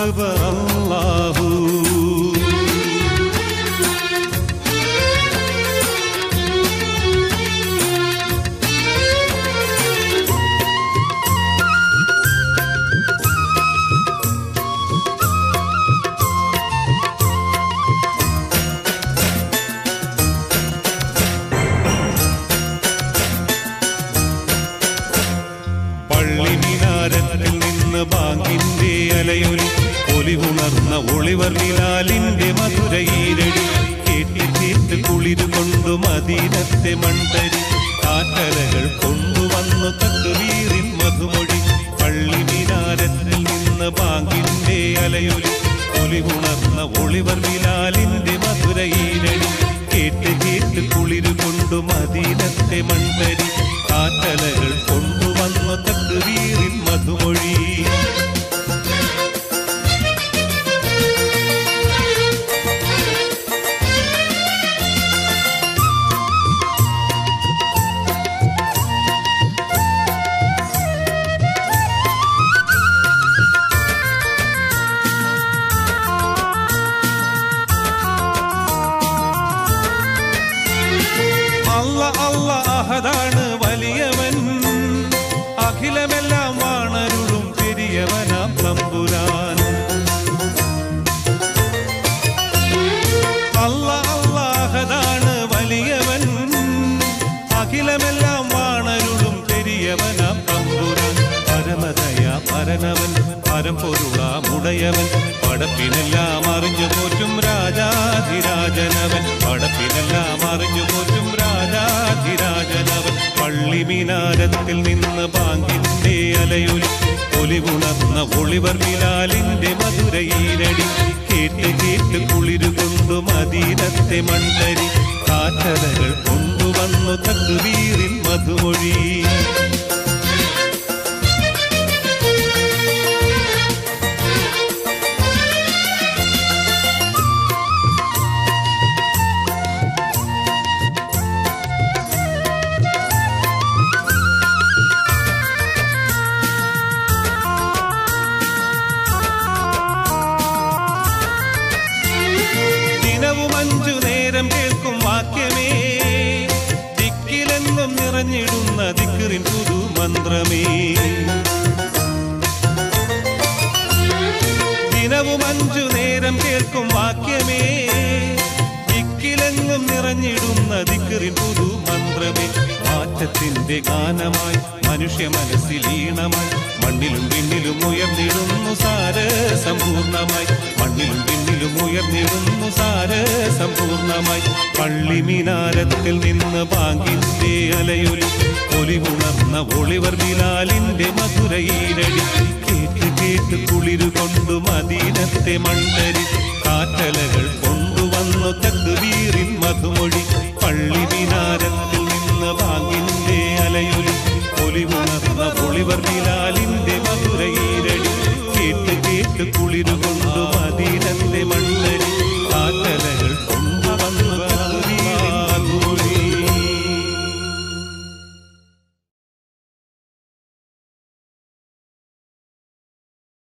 അക്ബർ അല്ലാഹു. പള്ളിമിനാരത്തിൽ നിന്ന് ബാങ്കിന്റെ അലയൊലി, ഒലിവുണർന്ന ഒളിവർ ബിലാലിന്റെ മധുര ഈരടി, കേട്ട് കേട്ട് കുളിരുകൊണ്ടു മദീനത്തെ മൺതരി, കാറ്റലകൾ കൊണ്ടുവന്നു തക്ബീറിൻ മധുമൊഴി. പള്ളിമിനാരത്തിൽ നിന്ന് ബാങ്കിന്റെ അലയൊലി, ഒലിവുണർന്ന ഒളിവർ ബിലാലിന്റെ മധുര ഈരടി, കേട്ട് കേട്ട് കുളിരുകൊണ്ടു മദീനത്തെ മൺതരി, കാറ്റലകൾ കൊണ്ടുവന്നു തക്ബീറിൻ മധുമൊഴി. അതാണ് വലിയവൻ, അഖിലമെല്ലാം വാണരുളും പെരിയവനാം തമ്പുരാൻ. അല്ലാഹതാണ് വലിയവൻ, അഖിലമെല്ലാം വാണരുളും പെരിയവനാം തമ്പുരാൻ. പരമദയ പരനവൻ, പരമ്പൊരുളാമുടയവൻ, പടപ്പിനെല്ലാം അറിഞ്ഞു പോറ്റും രാജാധിരാജനവൻ, പടപ്പിനെല്ലാം അറിഞ്ഞു പോറ്റും രാജാധിരാജനവൻ. പള്ളിമിനാരത്തിൽ നിന്ന് ബാങ്കിന്റെ അലയൊലി, ഒലിവുണർന്ന ഒളിവർ ബിലാലിന്റെ മധുര ഈരടി, കേട്ട് കേട്ട് കുളിരുകൊണ്ടു മദീനത്തെ മൺതരി, കാറ്റലകൾ കൊണ്ടുവന്നു തക്ബീറിൻ മധുമൊഴി. ദിനവും 5 നേരം കേൾക്കും വാക്യമേ, ദിക്കിലെന്നും നിറഞ്ഞിടുന്ന ദിക്റിൻ പുതുമന്ത്രമേ. ദിനവും 5 നേരം കേൾക്കും വാക്യമേ, ദിക്കിലെന്നും നിറഞ്ഞിടുന്ന ദിക്റിൻ പുതുമന്ത്രമേ. മാറ്റത്തിന്റെ ഗാനമായി മനുഷ്യ മനസ്സിലീണമായി, മണ്ണിലും വിണ്ണിലും ഉയർന്നിടുന്നു സാരസമ്പൂർണമായി, മണ്ണിലും വിണ്ണിലും ഉയർന്നിടുന്നു സാരസമ്പൂർണമായി. പള്ളിമിനാരത്തിൽ നിന്ന് ബാങ്കിന്റെ അലയൊലി, ഒലിവുണർന്ന ഒളിവർ ബിലാലിന്റെ മധുര ഈരടി, കേട്ട് കേട്ട് കുളിരുകൊണ്ടു മദീനത്തെ മൺതരി, കാറ്റലകൾ കൊണ്ടുവന്നു തക്ബീറിൻ മധുമൊഴി. പള്ളിമിനാരത്തിൽ നിന്ന് ബാങ്കിന്റെ അലയൊലി, ഒലിവുണർന്ന ഒളിവർ ബിലാൽ